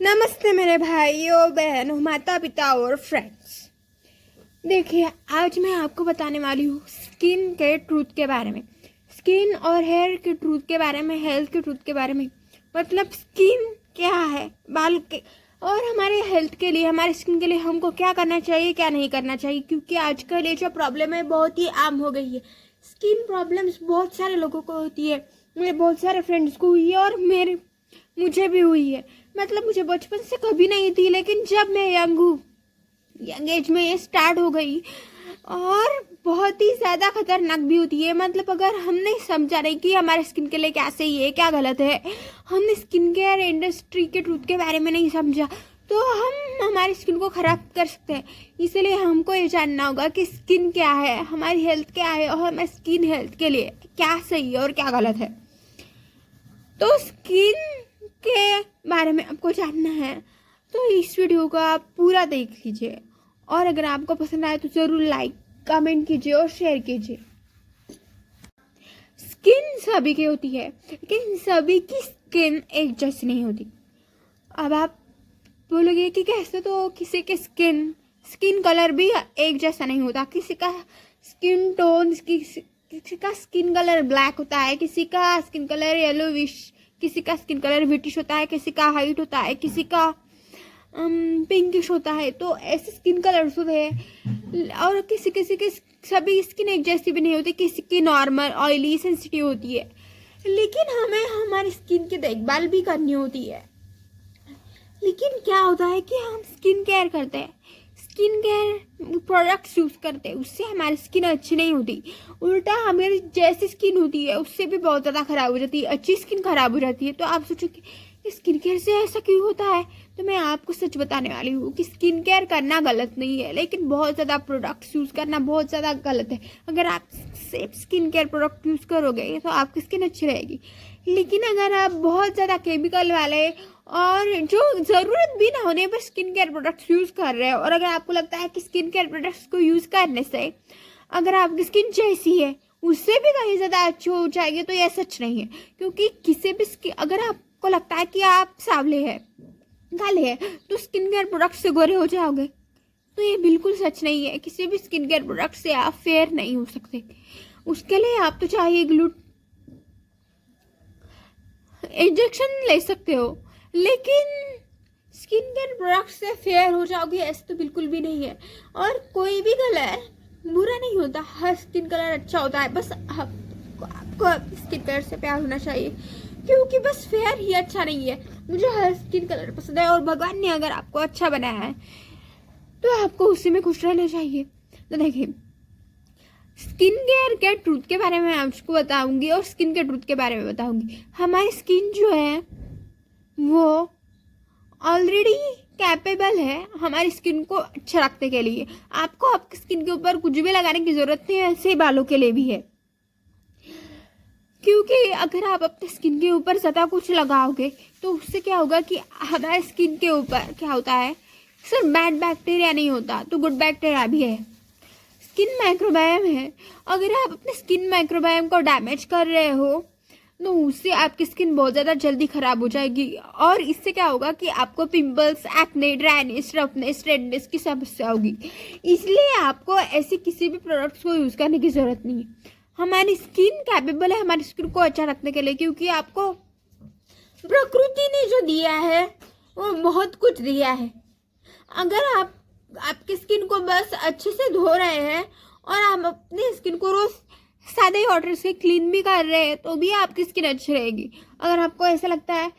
नमस्ते मेरे भाइयों बहनों माता पिता और फ्रेंड्स। देखिए, आज मैं आपको बताने वाली हूँ स्किन के ट्रूथ के बारे में, स्किन और हेयर के ट्रूथ के बारे में, हेल्थ के ट्रूथ के बारे में। मतलब स्किन क्या है, बाल के और हमारे हेल्थ के लिए, हमारे स्किन के लिए हमको क्या करना चाहिए, क्या नहीं करना चाहिए। क्योंकि आजकल ये जो प्रॉब्लम है बहुत ही आम हो गई है। स्किन प्रॉब्लम्स बहुत सारे लोगों को होती है, मेरे बहुत सारे फ्रेंड्स को हुई है और मुझे भी हुई है। मतलब मुझे बचपन से कभी नहीं थी, लेकिन जब मैं यंग एज में ये स्टार्ट हो गई और बहुत ही ज़्यादा खतरनाक भी होती है। मतलब अगर हमने समझा नहीं कि हमारे स्किन के लिए क्या सही है क्या गलत है, हमने स्किन केयर इंडस्ट्री के ट्रूथ के बारे में नहीं समझा, तो हम हमारी स्किन को ख़राब कर सकते हैं। इसलिए हमको ये जानना होगा कि स्किन क्या है, हमारी हेल्थ क्या है और हमारी स्किन हेल्थ के लिए क्या सही है और क्या गलत है। तो स्किन के बारे में आपको जानना है तो इस वीडियो को आप पूरा देख लीजिए, और अगर आपको पसंद आए तो ज़रूर लाइक कमेंट कीजिए और शेयर कीजिए। स्किन सभी की होती है, लेकिन सभी की स्किन एक जैसी नहीं होती। अब आप बोलोगे कि कैसे, तो किसी के स्किन कलर भी एक जैसा नहीं होता। किसी का स्किन टोन, किसी का स्किन कलर ब्लैक होता है, किसी का स्किन कलर येलोविश, किसी का स्किन कलर ब्रिटिश होता है, किसी का वाइट होता है, किसी का पिंकिश होता है। तो ऐसे स्किन कलर्स होते हैं। और किसी किसी की सभी स्किन एक जैसी भी नहीं होती, किसी की नॉर्मल ऑयली सेंसिटिव होती है। लेकिन हमें हमारी स्किन की देखभाल भी करनी होती है। लेकिन क्या होता है कि हम स्किन केयर करते हैं, स्किन केयर प्रोडक्ट्स यूज़ करते हैं, उससे हमारी स्किन अच्छी नहीं होती। उल्टा हमारी जैसी स्किन होती है उससे भी बहुत ज़्यादा ख़राब हो जाती है, अच्छी स्किन ख़राब हो जाती है। तो आप सोचो कि स्किन केयर से ऐसा क्यों होता है। तो मैं आपको सच बताने वाली हूँ कि स्किन केयर करना गलत नहीं है, लेकिन बहुत ज़्यादा प्रोडक्ट्स यूज़ करना बहुत ज़्यादा गलत है। अगर आप safe skin care product use करोगे तो आपकी स्किन अच्छी रहेगी। लेकिन अगर आप बहुत ज़्यादा केमिकल वाले और जो ज़रूरत भी ना होने पर स्किन केयर प्रोडक्ट्स यूज़ कर रहे हो, और अगर आपको लगता है कि स्किन केयर प्रोडक्ट्स को यूज़ करने से अगर आपकी स्किन जैसी है उससे भी कहीं ज़्यादा अच्छी हो जाएगी, तो यह सच नहीं है। क्योंकि किसी भी अगर आपको लगता है कि आप सांवले हैं, काले हैं, तो स्किन केयर प्रोडक्ट से गोरे हो जाओगे, तो ये बिल्कुल सच नहीं है। किसी भी स्किन केयर प्रोडक्ट से आप फेयर नहीं हो सकते। उसके लिए आप तो चाहिए इंजेक्शन ले सकते हो, लेकिन स्किन केयर प्रोडक्ट से फेयर हो जाओगे ऐसे तो बिल्कुल भी नहीं है। और कोई भी कलर बुरा नहीं होता, हर स्किन कलर अच्छा होता है। बस आपको स्किन कलर से प्यार होना चाहिए, क्योंकि बस फेयर ही अच्छा नहीं है। मुझे हर स्किन कलर पसंद है और भगवान ने अगर आपको अच्छा बनाया है तो आपको उसी में खुश रहना चाहिए। तो देखिए, स्किन केयर के ट्रूथ के बारे में आपको बताऊंगी और स्किन के ट्रूथ के बारे में बताऊंगी। हमारी स्किन जो है वो ऑलरेडी कैपेबल है हमारी स्किन को अच्छा रखने के लिए। आपको आपकी स्किन के ऊपर कुछ भी लगाने की ज़रूरत नहीं है, ऐसे बालों के लिए भी है। क्योंकि अगर आप अपने स्किन के ऊपर ज़्यादा कुछ लगाओगे तो उससे क्या होगा कि हमारे स्किन के ऊपर क्या होता है, सिर्फ बैड बैक्टीरिया नहीं होता तो गुड बैक्टीरिया भी है, स्किन माइक्रोबायम है। अगर आप अपने स्किन माइक्रोबायम को डैमेज कर रहे हो तो उससे आपकी स्किन बहुत ज़्यादा जल्दी ख़राब हो जाएगी, और इससे क्या होगा कि आपको pimples, acne, dryness, roughness, redness की समस्या होगी। इसलिए आपको ऐसे किसी भी प्रोडक्ट्स को यूज़ करने की ज़रूरत नहीं है। हमारी स्किन कैपेबल है हमारी स्किन को अच्छा रखने के लिए, क्योंकि आपको प्रकृति ने जो दिया है वो बहुत कुछ दिया है। अगर आप आपकी स्किन को बस अच्छे से धो रहे हैं और आप अपनी स्किन को रोज़ सादे वाटर से क्लीन भी कर रहे हैं तो भी आपकी स्किन अच्छी रहेगी। अगर आपको ऐसा लगता है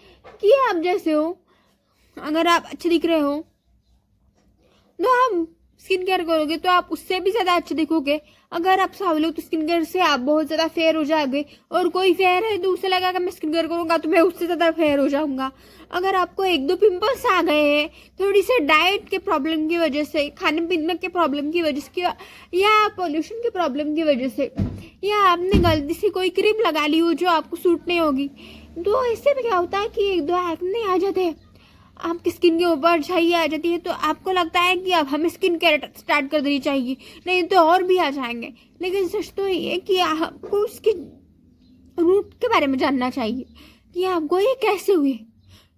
कि आप जैसे हो, अगर आप अच्छे दिख रहे हो तो आप स्किन केयर करोगे तो आप उससे भी ज़्यादा अच्छे दिखोगे। अगर आप सांवले हो तो स्किन केयर से आप बहुत ज़्यादा फेयर हो जाओगे, और कोई फेयर है तो उसे लगा कि मैं स्किन केयर करूँगा तो मैं उससे ज़्यादा फेयर हो जाऊँगा। अगर आपको एक दो पिंपल्स आ गए हैं थोड़ी सी डाइट के प्रॉब्लम की वजह से, खाने पीने के प्रॉब्लम की वजह से, या पोल्यूशन के प्रॉब्लम की वजह से, या आपने गलती से कोई क्रीम लगा ली हो जो आपको सूट नहीं होगी, तो इससे भी क्या होता है कि एक दो एक्ने आ जाते हैं, आपकी स्किन के ऊपर छाई आ जाती है। तो आपको लगता है कि अब हमें स्किन केयर स्टार्ट कर देनी चाहिए, नहीं तो और भी आ जाएंगे। लेकिन सच तो ये कि आपको उसके रूट के बारे में जानना चाहिए कि आपको ये कैसे हुए।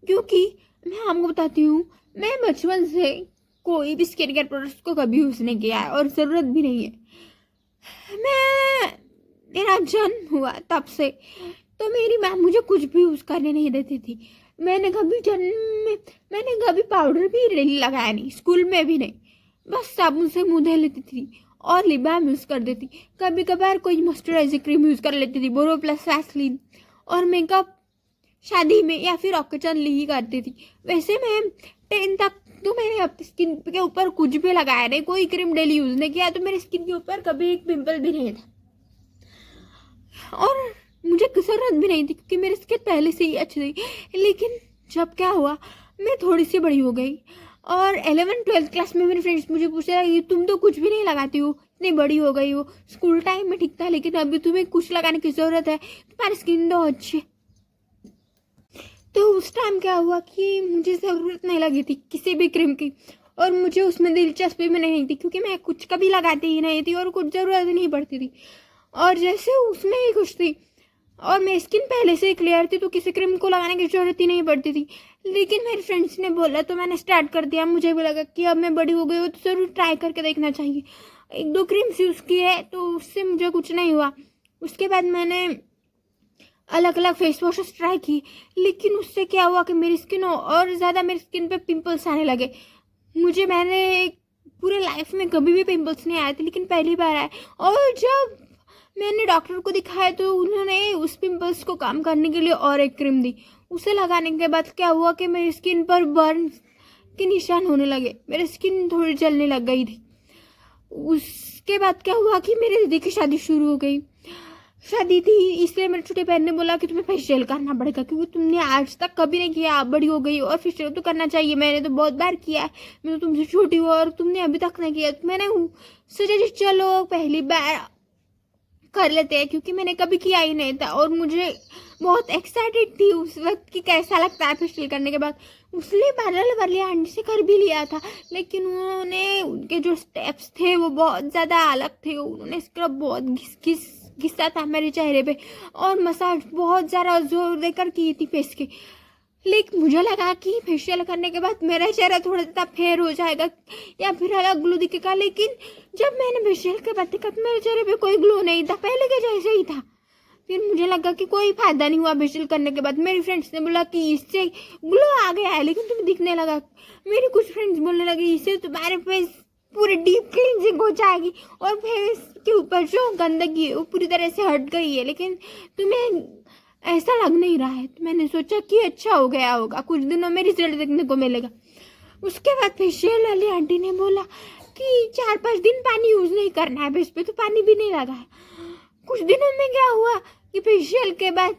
क्योंकि मैं आपको बताती हूँ, मैं बचपन से कोई भी स्किन केयर प्रोडक्ट्स को कभी यूज़ नहीं किया है और ज़रूरत भी नहीं है। मैं मेरा जन्म हुआ तब से तो मेरी माँ मुझे कुछ भी यूज़ करने नहीं देती थी। मैंने कभी जन्म में मैंने कभी पाउडर भी नहीं लगाया, नहीं स्कूल में भी नहीं, बस साबुन से मुँह धो लेती थी और लिप बाम यूज़ कर देती। कभी कभार कोई मॉइस्चराइजर क्रीम यूज़ कर लेती थी, बोरो प्लस वैसलीन, और मेकअप शादी में या फिर ऑकेजन ही करती थी। वैसे मैं 10 तक तो मैंने अपनी स्किन के ऊपर कुछ भी लगाया नहीं, कोई क्रीम डेली यूज़ नहीं किया, तो मेरी स्किन के ऊपर कभी एक पिंपल भी नहीं था और मुझे जरूरत भी नहीं थी क्योंकि मेरी स्किन पहले से ही अच्छी थी। लेकिन जब क्या हुआ, मैं थोड़ी सी बड़ी हो गई और 11th-12th क्लास में मेरे फ्रेंड्स मुझे पूछ रहे कि तुम तो कुछ भी नहीं लगाती हो, इतनी बड़ी हो गई हो, स्कूल टाइम में ठीक था लेकिन अभी तुम्हें कुछ लगाने की ज़रूरत है, तुम्हारी स्किन तो अच्छी है। तो उस टाइम क्या हुआ कि मुझे ज़रूरत नहीं लगी थी किसी भी क्रीम की और मुझे उसमें दिलचस्पी भी नहीं थी क्योंकि मैं कुछ कभी लगाती ही नहीं थी और कुछ ज़रूरत नहीं पड़ती थी और जैसे उसमें ही खुश थी और मेरी स्किन पहले से ही क्लियर थी तो किसी क्रीम को लगाने की ज़रूरत ही नहीं पड़ती थी। लेकिन मेरे फ्रेंड्स ने बोला तो मैंने स्टार्ट कर दिया। मुझे भी लगा कि अब मैं बड़ी हो गई हूँ तो ज़रूर ट्राई करके देखना चाहिए। 1-2 क्रीम्स यूज़ किए तो उससे मुझे कुछ नहीं हुआ। उसके बाद मैंने अलग अलग फेस वॉशेस ट्राई की, लेकिन उससे क्या हुआ कि मेरी स्किन और ज़्यादा मेरी स्किन पे पिंपल्स आने लगे। मैंने पूरे लाइफ में कभी भी पिंपल्स नहीं आए थे लेकिन पहली बार आए और जब मैंने डॉक्टर को दिखाया तो उन्होंने उस पिंपल्स को कम करने के लिए और एक क्रीम दी। उसे लगाने के बाद क्या हुआ कि मेरी स्किन पर बर्न के निशान होने लगे, मेरी स्किन थोड़ी जलने लग गई थी। उसके बाद क्या हुआ कि मेरे दीदी की शादी शुरू हो गई। शादी थी इसलिए मेरे छोटे बहन ने बोला कि तुम्हें फेशियल करना पड़ेगा क्योंकि तुमने आज तक कभी नहीं किया, आप बड़ी हो गई हो और फेशियल तो करना चाहिए। मैंने तो बहुत बार किया है, मैं तो तुमसे छोटी हूँ और तुमने अभी तक नहीं किया। तो मैंने सोचा चलो पहली बार कर लेते हैं क्योंकि मैंने कभी किया ही नहीं था और मुझे बहुत एक्साइटेड थी उस वक्त कि कैसा लगता है फेशियल करने के बाद। उसने पार्लर वाली आंटी से कर भी लिया था लेकिन उन्होंने उनके जो स्टेप्स थे वो बहुत ज़्यादा अलग थे। उन्होंने स्क्रब बहुत घिसा था मेरे चेहरे पे और मसाज बहुत ज़्यादा जोर देकर की थी फेस की। लेकिन मुझे लगा कि फेशियल करने के बाद मेरा चेहरा थोड़ा सा फेयर हो जाएगा या फिर अलग ग्लो दिखेगा, लेकिन जब मैंने फेशियल के बाद देखा तो मेरे चेहरे पे कोई ग्लो नहीं था, पहले के जैसे ही था। फिर मुझे लगा कि कोई फायदा नहीं हुआ फेशियल करने के बाद। मेरी फ्रेंड्स ने बोला कि इससे ग्लो आ गया है लेकिन तुम्हें दिखने लगा। मेरी कुछ फ्रेंड्स बोलने लगी इससे तुम्हारे फेस पूरी डीप क्लींजिंग हो जाएगी और फेस के ऊपर जो गंदगी है वो पूरी तरह से हट गई है, लेकिन तुम्हें ऐसा लग नहीं रहा है। तो मैंने सोचा कि अच्छा हो गया होगा, कुछ दिनों में रिजल्ट देखने को मिलेगा। उसके बाद फेशियल वाली आंटी ने बोला कि 4-5 दिन पानी यूज़ नहीं करना है फेस पे, तो पानी भी नहीं लगा है। कुछ दिनों में क्या हुआ कि फेशियल के बाद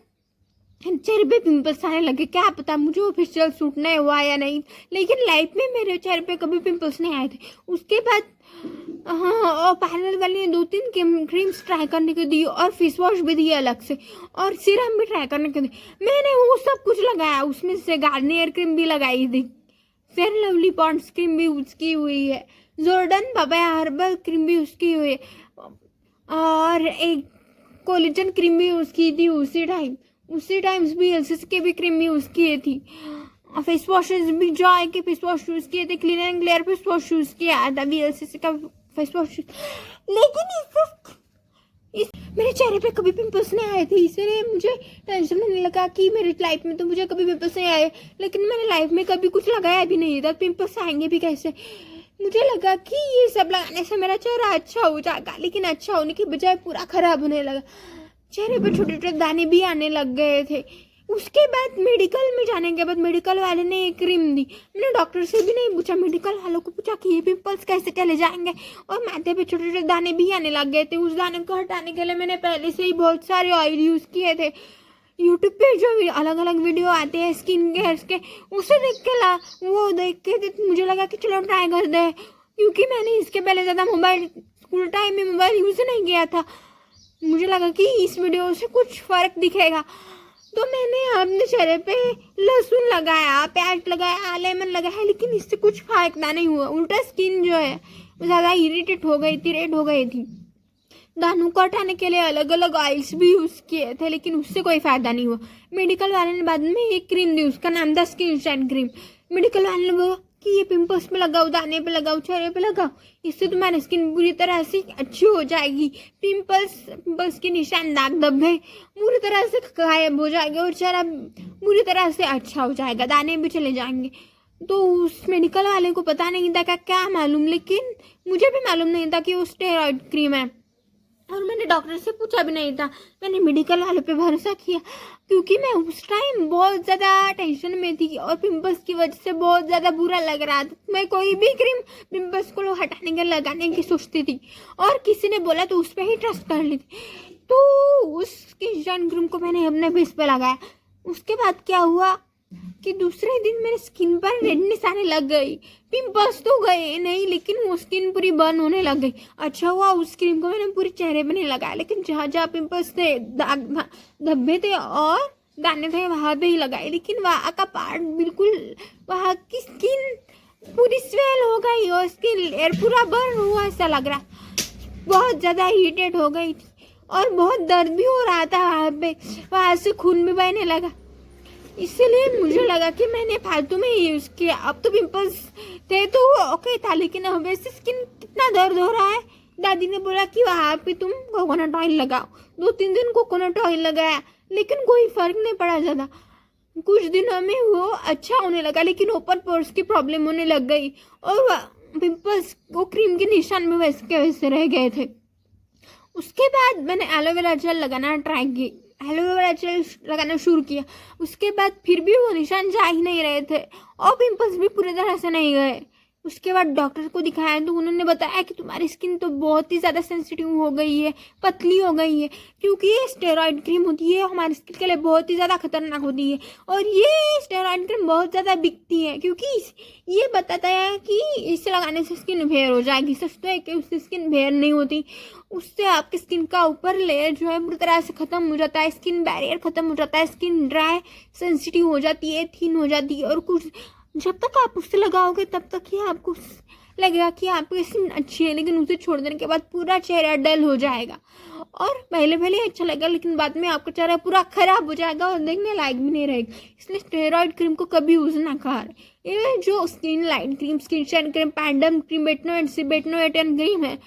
चेहरे पे पिंपल्स आने लगे। क्या पता मुझे वो फेशियल सूट नहीं हुआ या नहीं, लेकिन लाइफ में मेरे चेहरे पे कभी पिंपल्स नहीं आए थे। उसके बाद हाँ, और पार्लर वाली ने 2-3 क्रीम्स ट्राई करने को दी और फेस वॉश भी दिए अलग से और सीरम भी ट्राई करने को दी। मैंने वो सब कुछ लगाया, उसमें से गार्नियर क्रीम भी लगाई थी, फेयर लवली पॉन्ड्स क्रीम भी यूज़ की हुई है, जॉर्डन पपाया हर्बल क्रीम भी यूज़ की हुई है और एक कोलेजन क्रीम भी यूज़ की थी उसी टाइम्स भी एलसीसी के भी क्रीम यूज़ किए थी। फेस वॉशेज भी जॉय के फेस वॉश यूज़ किए थे, clean and clear face wash use किया था VLCC का फेस वॉश। लेकिन मेरे चेहरे पे कभी पिंपल्स नहीं आए थे, इसलिए मुझे टेंशन होने लगा कि मेरी लाइफ में तो मुझे कभी पिंपल्स नहीं आए, लेकिन मैंने लाइफ में कभी कुछ लगाया भी नहीं था, पिंपल्स आएंगे भी कैसे। मुझे लगा कि ये सब लगाने से मेरा चेहरा अच्छा हो जाएगा, लेकिन अच्छा होने की बजाय पूरा खराब होने लगा। चेहरे पे छोटे छोटे दाने भी आने लग गए थे। उसके बाद मेडिकल में जाने के बाद मेडिकल वाले ने एक क्रीम दी। मैंने डॉक्टर से भी नहीं पूछा, मेडिकल वालों को पूछा कि ये पिंपल्स कैसे चले जाएंगे, और माथे पे छोटे छोटे दाने भी आने लग गए थे। उस दाने को हटाने के लिए मैंने पहले से ही बहुत सारे ऑयल यूज़ किए थे। यूट्यूब पे जो अलग अलग वीडियो आते हैं स्किन केयर के, उसे देख के मुझे लगा कि चलो ट्राई कर दे, क्योंकि मैंने इसके पहले ज़्यादा स्कूल टाइम में मोबाइल यूज़ नहीं किया था। मुझे लगा कि इस वीडियो से कुछ फ़र्क दिखेगा, तो मैंने अपने चेहरे पे लहसुन लगाया, प्याज लगाया, लेमन लगाया, लेकिन इससे कुछ फायदा नहीं हुआ। उल्टा स्किन जो है वो ज़्यादा इरिटेट हो गई थी, रेड हो गई थी। दानों को हटाने के लिए अलग अलग ऑयल्स भी यूज़ किए थे, लेकिन उससे कोई फ़ायदा नहीं हुआ। मेडिकल वाले ने बाद में एक क्रीम दी, उसका नाम था स्किन शाइन क्रीम। मेडिकल वाले ने बोला कि ये पिंपल्स पे लगाओ, दाने पे लगाओ, चेहरे पे लगाओ, इससे तुम्हारी स्किन पूरी तरह से अच्छी हो जाएगी, पिंपल्स के निशान, दाग धब्बे पूरी तरह से गायब हो जाएंगे और चेहरा पूरी तरह से अच्छा हो जाएगा, दाने भी चले जाएंगे। तो उस मेडिकल वाले को पता नहीं था क्या मालूम, लेकिन मुझे भी मालूम नहीं था कि वो स्टेरॉइड क्रीम है, और मैंने डॉक्टर से पूछा भी नहीं था। मैंने मेडिकल वालों पे भरोसा किया क्योंकि मैं उस टाइम बहुत ज़्यादा टेंशन में थी और पिंपल्स की वजह से बहुत ज़्यादा बुरा लग रहा था। मैं कोई भी क्रीम पिंपल्स को हटाने के लगाने की सोचती थी और किसी ने बोला तो उस पर ही ट्रस्ट कर ली थी। तो उस किचन क्रीम को मैंने अपने फेस पे लगाया। उसके बाद क्या हुआ कि दूसरे दिन मेरे स्किन पर रेडनेस आने लग गई। पिंपल्स तो गए नहीं, लेकिन वो स्किन पूरी बर्न होने लग गई। अच्छा हुआ उस क्रीम को मैंने पूरे चेहरे पे नहीं लगाया, लेकिन जहाँ जहाँ पिंपल्स थे, दाग धब्बे थे और दाने थे, वहाँ पे ही लगाए। लेकिन वहाँ का पार्ट बिल्कुल, वहाँ की स्किन पूरी स्वेल हो गई और स्किन लेयर पूरा बर्न हुआ ऐसा लग रहा, बहुत ज़्यादा हीटेड हो गई थी और बहुत दर्द भी हो रहा था वहाँ पे, वहाँ से खून भी बहने लगा। इसीलिए मुझे लगा कि मैंने फालतू में यूज़ किया। अब तो पिंपल्स थे तो ओके था, लेकिन अब वैसे स्किन कितना दर्द हो रहा है। दादी ने बोला कि वहाँ पे तुम कोकोनट ऑयल लगाओ। 2-3 दिन कोकोनट ऑयल लगाया, लेकिन कोई फर्क नहीं पड़ा ज़्यादा। कुछ दिनों में वो अच्छा होने लगा, लेकिन ओपन पोर्स की प्रॉब्लम होने लग गई और पिंपल्स वो क्रीम के निशान में वैसे के वैसे रह गए थे। उसके बाद मैंने एलोवेरा जेल लगाना ट्राई की, एलोवेरा जेल लगाना शुरू किया। उसके बाद फिर भी वो निशान जा ही नहीं रहे थे और पिंपल्स भी पूरी तरह से नहीं गए। उसके बाद डॉक्टर को दिखाया तो उन्होंने बताया कि तुम्हारी स्किन तो बहुत ही ज़्यादा सेंसिटिव हो गई है, पतली हो गई है, क्योंकि ये स्टेरॉइड क्रीम होती है, हमारी स्किन के लिए बहुत ही ज़्यादा खतरनाक होती है। और ये स्टेरॉइड क्रीम बहुत ज़्यादा बिकती है क्योंकि ये बताता है कि इसे लगाने से स्किन फेयर हो जाएगी। सच तो है कि उससे स्किन फेयर नहीं होती, उससे आपकी स्किन का ऊपर लेयर जो है पूरी तरह से ख़त्म हो जाता है, स्किन बैरियर ख़त्म हो जाता है, स्किन ड्राई सेंसिटिव हो जाती है, थिन हो जाती है। और कुछ जब तक आप उससे लगाओगे तब तक ही आपको लगेगा कि आपकी स्किन अच्छी है, लेकिन उसे छोड़ देने के बाद पूरा चेहरा डल हो जाएगा और पहले पहले अच्छा लगेगा, लेकिन बाद में आपका चेहरा पूरा खराब हो जाएगा और देखने लायक भी नहीं रहेगा। इसलिए स्टेरॉइड क्रीम को कभी यूज़ ना करें। ये जो skin light cream, skin shine cream, Panderm cream, Betnovate cream है,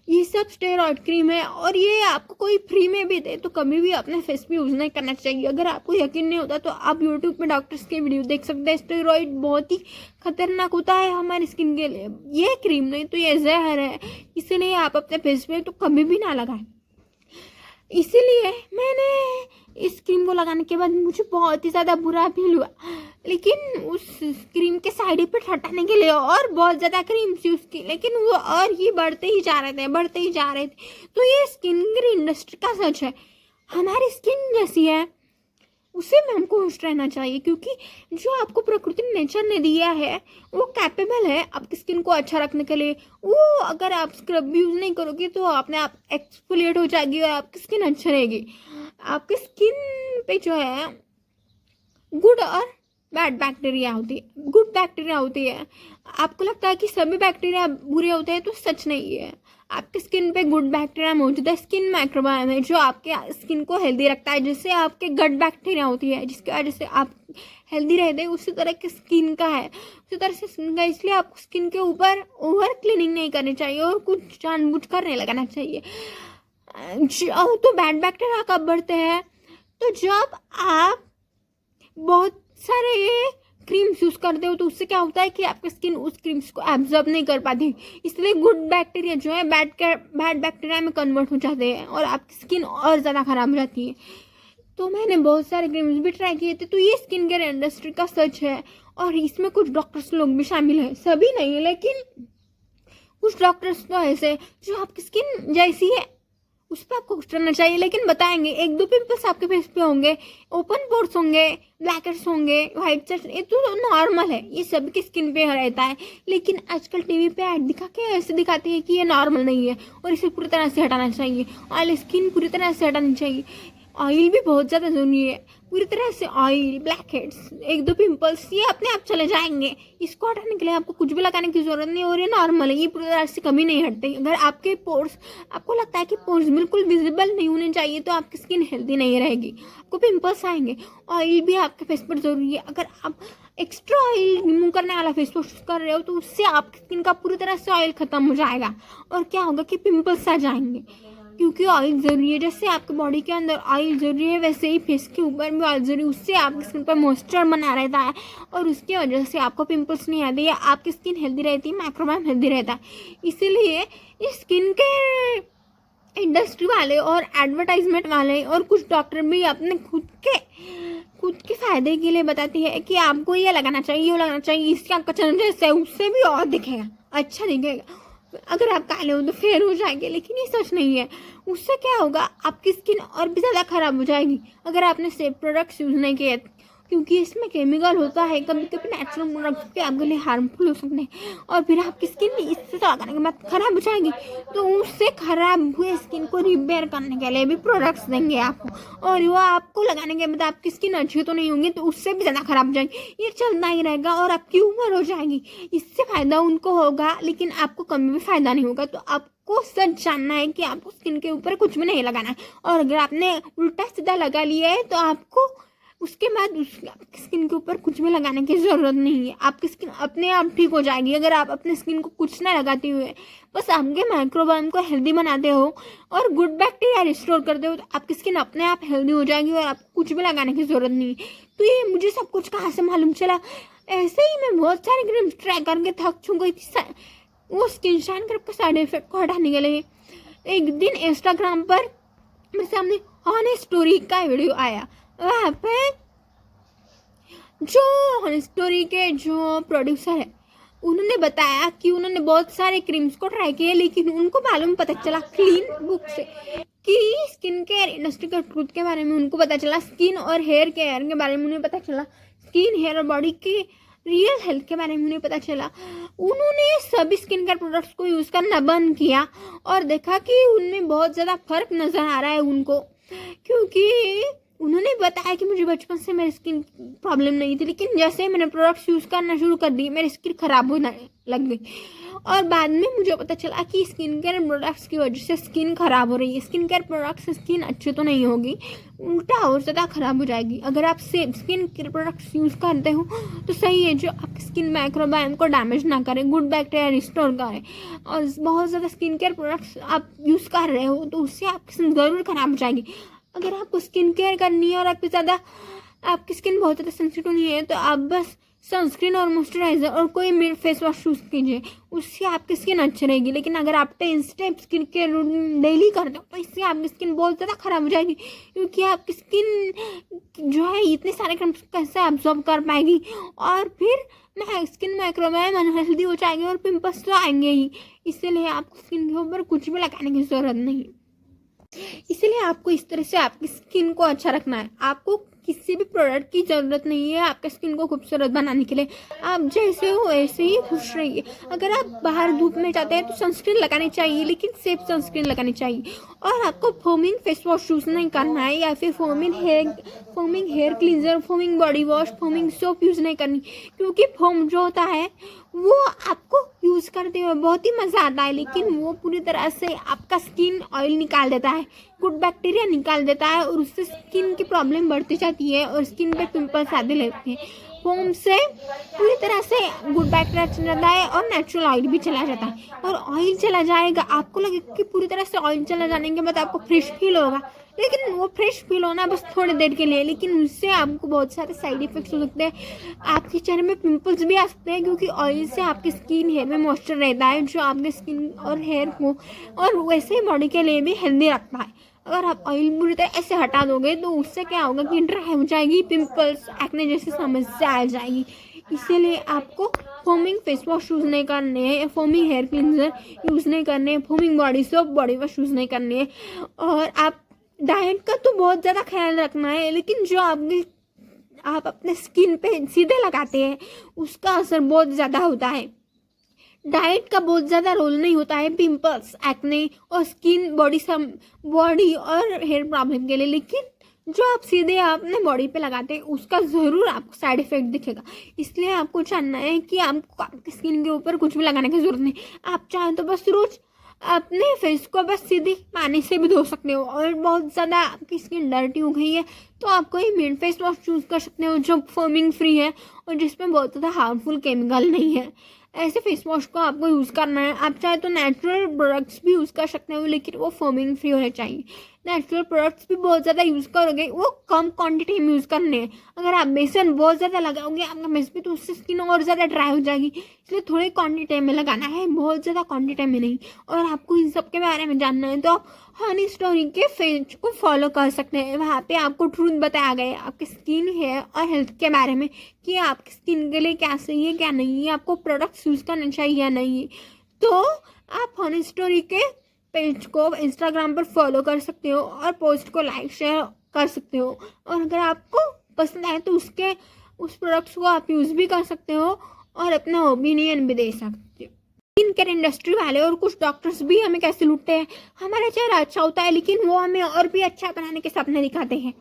ये सब स्टेरॉइड क्रीम है और ये आपको कोई फ्री में भी दे तो कभी भी अपने फेस पे यूज़ नहीं करना चाहिए। अगर आपको यकीन नहीं होता तो आप यूट्यूब पे डॉक्टर्स के वीडियो देख सकते हैं। स्टेरॉइड बहुत ही खतरनाक होता है हमारी स्किन के लिए। ये क्रीम नहीं तो ये जहर है, इसलिए आप अपने फेस पे तो कभी भी ना लगाएं। इसीलिए मैंने इस क्रीम को लगाने के बाद मुझे बहुत ही ज़्यादा बुरा फील हुआ, लेकिन उस क्रीम के साइड इफेक्ट हटाने के लिए और बहुत ज़्यादा क्रीम्स यूज़ की, लेकिन वो और ही बढ़ते ही जा रहे थे। तो ये स्किन केयर इंडस्ट्री का सच है, हमारी स्किन जैसी है उसे में हमको खुश रहना चाहिए, क्योंकि जो आपको प्रकृति नेचर ने दिया है वो कैपेबल है आपकी स्किन को अच्छा रखने के लिए। वो अगर आप स्क्रब भी यूज़ नहीं करोगे तो अपने आप एक्सफोलिएट हो जाएगी और आपकी स्किन अच्छी रहेगी। आपकी स्किन पे जो है गुड और बैड बैक्टीरिया होती है। गुड बैक्टीरिया होती है, आपको लगता है कि सभी बैक्टीरिया बुरे होते हैं, तो सच नहीं है। आपके स्किन पे गुड बैक्टीरिया मौजूद है, स्किन माइक्रोबायम है जो आपके स्किन को हेल्दी रखता है। जैसे आपके गट बैक्टीरिया होती है जिसकी वजह से आप हेल्दी रहते हैं, उसी तरह के स्किन का है, उसी तरह से स्किन का। इसलिए आपको स्किन के ऊपर ओवर क्लीनिंग नहीं करनी चाहिए और कुछ जानबूझ कर नहीं लगाना चाहिए। तो बैड बैक्टीरिया कब बढ़ते हैं? तो जब आप बहुत सारे क्रीम्स यूज़ करते हो तो उससे क्या होता है कि आपकी स्किन उस क्रीम्स को एब्जॉर्ब नहीं कर पाती, इसलिए गुड बैक्टीरिया जो है बैड बैक्टीरिया में कन्वर्ट हो जाते हैं और आपकी स्किन और ज़्यादा ख़राब हो जाती है। तो मैंने बहुत सारे क्रीम्स भी ट्राई किए थे। तो ये स्किन केयर इंडस्ट्री का सच है और इसमें कुछ डॉक्टर्स लोग भी शामिल हैं, सभी नहीं है लेकिन कुछ डॉक्टर्स तो ऐसे जो आपकी स्किन जैसी है उस पर आपको कुछ करना चाहिए, लेकिन बताएंगे 1-2 पिंपल्स आपके फेस पे होंगे, ओपन पोर्स होंगे, ब्लैकहेड्स होंगे, व्हाइट चेस्ट, ये तो नॉर्मल है, ये सबकी स्किन पे रहता है। लेकिन आजकल टीवी पे ऐड दिखा के ऐसे दिखाते हैं कि ये नॉर्मल नहीं है और इसे पूरी तरह से हटाना चाहिए। ऑयल स्किन पूरी तरह से हटानी चाहिए। ऑयल भी बहुत ज़्यादा ज़रूरी है, पूरी तरह से ऑयल, ब्लैकहेड्स, 1-2 पिंपल्स ये अपने आप चले जाएंगे। इसको हटाने के लिए आपको कुछ भी लगाने की ज़रूरत नहीं और ये नॉर्मल है, ये पूरी तरह से कभी नहीं हटते। अगर आपके पोर्स, आपको लगता है कि पोर्स बिल्कुल विजिबल नहीं होने चाहिए तो आपकी स्किन हेल्दी नहीं रहेगी, आपको पिंपल्स आएंगे। ऑयल भी आपके फेस पर ज़रूरी है। अगर आप एक्स्ट्रा ऑयल रिमूव करने वाला फेस वॉश कर रहे हो तो उससे आपकी स्किन का पूरी तरह से ऑयल खत्म हो जाएगा और क्या होगा कि पिंपल्स आ जाएंगे, क्योंकि ऑयल ज़रूरी है। जैसे आपके बॉडी के अंदर ऑयल ज़रूरी है वैसे ही फेस के ऊपर भी ऑयल ज़रूरी है। उससे आपकी स्किन पर मॉइस्चर बना रहता है और उसकी वजह से आपको पिंपल्स नहीं आते, या आपकी स्किन हेल्दी रहती है, माइक्रोबायोम हेल्दी रहता है। इसीलिए इस स्किन के इंडस्ट्री वाले और एडवर्टाइजमेंट वाले और कुछ डॉक्टर भी अपने खुद के फ़ायदे के लिए बताती है कि आपको ये लगाना चाहिए, वो लगाना चाहिए, इससे आपका चेहरा जैसे उससे भी और दिखेगा, अच्छा दिखेगा। अगर आप काले हो तो फेयर हो जाएंगे, लेकिन ये सच नहीं है। उससे क्या होगा, आपकी स्किन और भी ज़्यादा ख़राब हो जाएगी अगर आपने सेफ प्रोडक्ट्स यूज़ नहीं किए, क्योंकि इसमें केमिकल होता है। कभी कभी नेचुरल प्रोडक्ट्स भी आपके लिए हार्मफुल हो सकते हैं और फिर आपकी स्किन भी इससे लगाने के बाद ख़राब हो जाएगी। तो उससे ख़राब हुए स्किन को रिपेयर करने के लिए भी प्रोडक्ट्स देंगे आपको, और वो आपको लगाने के बाद आपकी स्किन अच्छी तो नहीं होगी तो उससे भी ज़्यादा ख़राब हो जाएगी। ये चलता ही रहेगा और आपकी उम्र हो जाएगी। इससे फ़ायदा उनको होगा लेकिन आपको कभी भी फ़ायदा नहीं होगा। तो आपको सच जानना है कि आपको स्किन के ऊपर कुछ भी नहीं लगाना है, और अगर आपने उल्टा सीधा लगा लिया है तो आपको उसके बाद आपकी स्किन के ऊपर कुछ भी लगाने की ज़रूरत नहीं है। आपकी स्किन अपने आप ठीक हो जाएगी अगर आप अपने स्किन को कुछ ना लगाते हुए बस आपके माइक्रोबायोम को हेल्दी बनाते हो और गुड बैक्टीरिया रिस्टोर करते हो, तो आपकी स्किन अपने आप हेल्दी हो जाएगी और आपको कुछ भी लगाने की ज़रूरत नहीं है। तो ये मुझे सब कुछ कहाँ से मालूम चला? ऐसे ही मैं बहुत सारे क्रीम्स ट्राई करके थक चुक गई थी वो स्किन शाइन क्रीम के साइड इफेक्ट को हटाने के लिए। एक दिन इंस्टाग्राम पर मेरे सामने हॉनेस्ट स्टोरी का वीडियो आया। वहाँ पे जो हॉनेस्ट स्टोरी के जो प्रोड्यूसर है उन्होंने बताया कि उन्होंने बहुत सारे क्रीम्स को ट्राई किए, लेकिन उनको मालूम पता चला क्लीन बुक से कि स्किन केयर इंडस्ट्री के ट्रूथ के बारे में उनको पता चला, स्किन और हेयर केयर के बारे में उन्हें पता चला, स्किन हेयर और बॉडी की रियल हेल्थ के बारे में उन्हें पता चला। उन्होंने सभी स्किन केयर प्रोडक्ट्स को यूज़ करना बंद किया और देखा कि उनमें बहुत ज़्यादा फर्क नज़र आ रहा है उनको, क्योंकि उन्होंने बताया कि मुझे बचपन से मेरी स्किन प्रॉब्लम नहीं थी, लेकिन जैसे ही मैंने प्रोडक्ट्स यूज़ करना शुरू कर दिए मेरी स्किन ख़राब होने लग गई। और बाद में मुझे पता चला कि स्किन केयर प्रोडक्ट्स की वजह से स्किन ख़राब हो रही है। स्किन केयर प्रोडक्ट्स से स्किन अच्छी तो नहीं होगी, उल्टा और ज़्यादा ख़राब हो जाएगी। अगर आप safe skin care products use करते हो तो सही है, जो आपकी स्किन माइक्रोबायोम को डैमेज ना करें, गुड बैक्टीरिया रिस्टोर करें। और बहुत ज़्यादा स्किन केयर प्रोडक्ट्स आप यूज़ कर रहे हो तो उससे आपकी स्किन ज़रूर ख़राब हो जाएगी। अगर आपको स्किन केयर करनी है और आपकी स्किन बहुत ज़्यादा सेंसिटिव नहीं है तो आप बस सनस्क्रीन और मॉइस्चराइजर और कोई मिल्क फेस वॉश यूज़ कीजिए, उससे आपकी स्किन अच्छी रहेगी। लेकिन अगर आप 10 स्टेप स्किन केयर डेली करते हो तो इससे आपकी स्किन बहुत ज़्यादा ख़राब हो जाएगी, क्योंकि आपकी स्किन जो है इतने सारे क्रीम्स कैसे एब्जॉर्ब कर पाएगी और फिर स्किन माइक्रोबायोम अनहेल्दी हो जाएगी और पिंपल्स तो आएंगे ही। इसीलिए आपको स्किन के ऊपर कुछ भी लगाने की ज़रूरत नहीं। इसलिए आपको इस तरह से आपकी स्किन को अच्छा रखना है। आपको किसी भी प्रोडक्ट की ज़रूरत नहीं है आपके स्किन को खूबसूरत बनाने के लिए। आप जैसे हो ऐसे ही खुश रहिए। अगर आप बाहर धूप में जाते हैं तो सनस्क्रीन लगानी चाहिए, लेकिन सेफ सनस्क्रीन लगानी चाहिए। और आपको फोमिंग फेस वॉश यूज़ नहीं करना है, या फिर foaming hair cleanser, foaming body wash, foaming soap use नहीं करनी, क्योंकि फोम जो होता है वो आपको यूज़ करते हुए बहुत ही मज़ा आता है, लेकिन वो पूरी तरह से आपका स्किन ऑयल निकाल देता है, गुड बैक्टीरिया निकाल देता है और उससे स्किन की प्रॉब्लम बढ़ती जाती है और स्किन पे पिंपल्स आने लगते हैं। फोम से पूरी तरह से गुड बैक्टीरिया चला जाता है और नेचुरल ऑयल भी चला जाता है। और ऑयल चला जाएगा, आपको लगेगा कि पूरी तरह से ऑयल चला जाने के बाद आपको फ्रेश फील होगा, लेकिन वो फ्रेश फील होना बस थोड़ी देर के लिए, लेकिन उससे आपको बहुत सारे साइड इफेक्ट्स हो सकते हैं। आपके चेहरे में पिंपल्स भी आ सकते हैं, क्योंकि ऑयल से आपकी स्किन हेयर में मॉइस्चर रहता है जो आपके स्किन और हेयर को और वैसे ही बॉडी के लिए भी हेल्दी रखता है। अगर आप ऑयल पूरी तरह ऐसे हटा दोगे तो उससे क्या होगा कि ड्राई हो जाएगी, पिंपल्स, एक्ने जैसी समस्या आ जाएगी। इसीलिए आपको फोमिंग फेस वॉश यूज़ नहीं करने हैं, फोमिंग हेयर क्लींजर यूज़ नहीं करने हैं, foaming body soap, body wash use नहीं करने हैं। और आप डाइट का तो बहुत ज़्यादा ख्याल रखना है, लेकिन जो आप अपने स्किन पे सीधे लगाते हैं उसका असर बहुत ज़्यादा होता है। डाइट का बहुत ज़्यादा रोल नहीं होता है पिंपल्स, एक्ने और स्किन बॉडी और हेयर प्रॉब्लम के लिए, लेकिन जो आप सीधे अपने बॉडी पे लगाते हैं उसका ज़रूर आपको साइड इफ़ेक्ट दिखेगा। इसलिए आपको जानना है कि आपको आपकी स्किन के ऊपर कुछ भी लगाने की ज़रूरत नहीं। आप चाहें तो बस रोज़ अपने फेस को बस सीधे पानी से भी धो सकते हो। और बहुत ज़्यादा आपकी स्किन डर्टी हो गई है तो आप कोई मिंट फेस वॉश चूज़ कर सकते हो जो फोमिंग फ्री है और जिसमें बहुत ज़्यादा हार्मफुल केमिकल नहीं है। ऐसे फेस वॉश को आपको यूज़ करना है। आप चाहे तो नेचुरल प्रोडक्ट्स भी यूज़ कर सकते हो लेकिन वो फोमिंग फ्री होने चाहिए। नेचुरल प्रोडक्ट्स भी बहुत ज़्यादा यूज़ करोगे वो कम क्वांटिटी में यूज़ करने हैं। अगर आप बेसन बहुत ज़्यादा लगाओगे आपका फेस पे तो उससे स्किन और ज़्यादा ड्राई हो जाएगी, इसलिए थोड़ी क्वांटिटी में लगाना है, बहुत ज़्यादा क्वांटिटी में नहीं। और आपको इन सब के बारे में जानना है तो आप हनी स्टोरी के पेज को फॉलो कर सकते हैं। वहाँ पे आपको ट्रूथ बताया गया है आपकी स्किन हेयर और हेल्थ के बारे में कि आपकी स्किन के लिए क्या सही है क्या नहीं है, आपको प्रोडक्ट्स यूज़ करना चाहिए या नहीं। तो आप हनी स्टोरी के पेज को इंस्टाग्राम पर फॉलो कर सकते हो और पोस्ट को लाइक शेयर कर सकते हो। और अगर आपको पसंद आए तो उस प्रोडक्ट्स को आप यूज़ भी कर सकते हो और अपना ओपिनियन भी दे सकते हो। स्किन केयर इंडस्ट्री वाले और कुछ डॉक्टर्स भी हमें कैसे लूटते हैं। हमारा चेहरा अच्छा होता है लेकिन वो हमें और भी अच्छा बनाने के सपने दिखाते हैं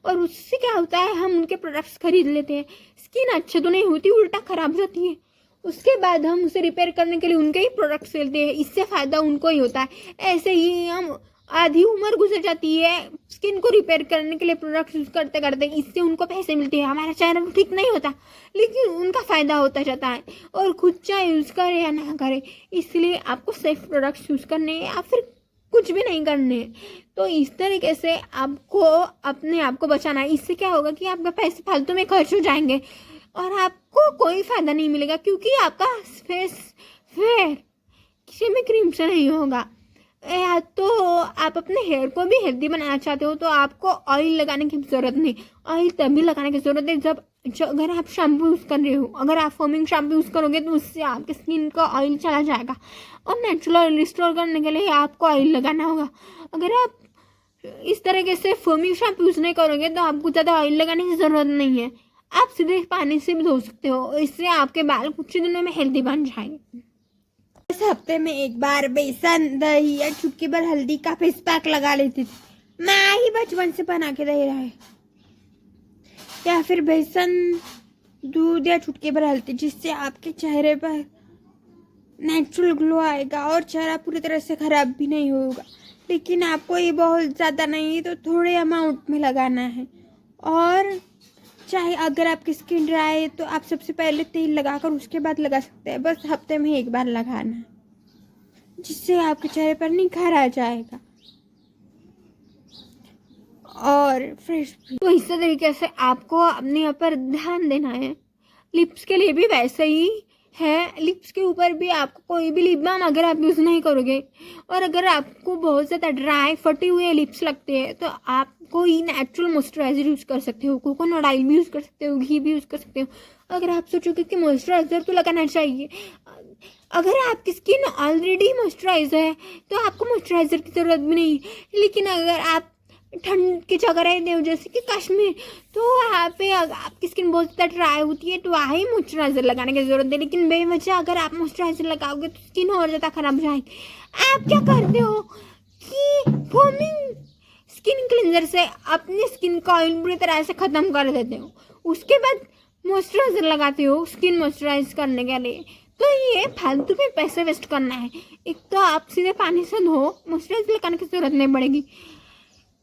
और उससे क्या होता है हम उनके प्रोडक्ट्स खरीद लेते हैं। स्किन अच्छी तो नहीं होती, उल्टा खराब हो जाती है। उसके बाद हम उसे रिपेयर करने के लिए उनके ही प्रोडक्ट्स लेते हैं, इससे फ़ायदा उनको ही होता है। ऐसे ही हम आधी उम्र गुजर जाती है स्किन को रिपेयर करने के लिए प्रोडक्ट्स यूज़ करते करते, इससे उनको पैसे मिलते हैं। हमारा चेहरा तो ठीक नहीं होता लेकिन उनका फ़ायदा होता जाता है। और खुद चाहे यूज़ करे या ना करे, इसलिए आपको सेफ प्रोडक्ट्स यूज़ करने हैं या फिर कुछ भी नहीं करने हैं। तो इस तरीके से आपको अपने आप को बचाना है। इससे क्या होगा कि आपके पैसे फालतू में खर्च हो जाएंगे और आपको कोई फ़ायदा नहीं मिलेगा क्योंकि आपका फेस फेयर किसी भी क्रीम से नहीं होगा। या तो आप अपने हेयर को भी हेल्दी बनाना चाहते हो तो आपको ऑयल लगाने की ज़रूरत नहीं। ऑयल तभी लगाने की ज़रूरत है जब अगर आप शैम्पू यूज़ कर रहे हो। अगर आप फोमिंग शैम्पू यूज़ करोगे तो उससे आपकी स्किन का ऑयल चला जाएगा और नेचुरल ऑयल रिस्टोर करने के लिए आपको ऑयल लगाना होगा। अगर आप इस तरीके से फोमिंग शैम्पू यूज़ नहीं करोगे तो आपको ज़्यादा ऑयल लगाने की ज़रूरत नहीं है। आप सीधे पानी से भी धो सकते हो, इससे आपके बाल कुछ ही दिनों में हेल्दी बन जाएंगे। इस हफ्ते में एक बार बेसन दही या चुटकी भर हल्दी का फेस पैक लगा लेती थी। मैं ही बचपन से बना के दे रहा है। या फिर बेसन दूध या चुटकी भर हल्दी, जिससे आपके चेहरे पर नेचुरल ग्लो आएगा और चेहरा पूरी तरह से खराब भी नहीं होगा। लेकिन आपको ये बहुत ज़्यादा नहीं तो थोड़े अमाउंट में लगाना है। और चाहे अगर आपकी स्किन ड्राई है तो आप सबसे पहले तेल लगाकर उसके बाद लगा सकते हैं। बस हफ्ते में एक बार लगाना है जिससे आपके चेहरे पर निखार आ जाएगा और फ्रेश भी। तो इस तरीके से आपको अपने यहाँ पर ध्यान देना है। लिप्स के लिए भी वैसे ही है। लिप्स के ऊपर भी आपको कोई भी लिप बाम अगर आप यूज़ नहीं करोगे और अगर आपको बहुत ज़्यादा ड्राई फटे हुए लिप्स लगते हैं तो आप कोई नेचुरल मॉइस्चराइजर यूज़ कर सकते हो। कोकोनट ऑयल भी यूज़ कर सकते हो, घी भी यूज़ कर सकते हो। अगर आप सोचोगे कि मॉइस्चराइजर तो लगाना चाहिए, अगर आपकी स्किन ऑलरेडी मॉइस्चराइज है तो आपको मॉइस्चराइजर की ज़रूरत भी नहीं। लेकिन अगर आप ठंड की जगह रहते हो जैसे कि कश्मीर, तो वहाँ पे आपकी स्किन बहुत ज़्यादा ड्राई होती है तो वहाँ ही मॉइस्चराइजर लगाने की ज़रूरत है। लेकिन बेवजह अगर आप मॉइस्चराइजर लगाओगे तो स्किन और ज़्यादा खराब हो जाएगी। आप क्या करते हो कि फोमिंग स्किन क्लिनजर से अपनी स्किन का ऑयल पूरी तरह से ख़त्म कर देते हो, उसके बाद मॉइस्चराइजर लगाते हो स्किन मॉइस्चराइज करने के लिए। तो ये फालतू में पैसे वेस्ट करना है। एक तो आप सीधे पानी से धो, मॉइस्चराइजर लगाने की ज़रूरत नहीं पड़ेगी।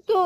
तो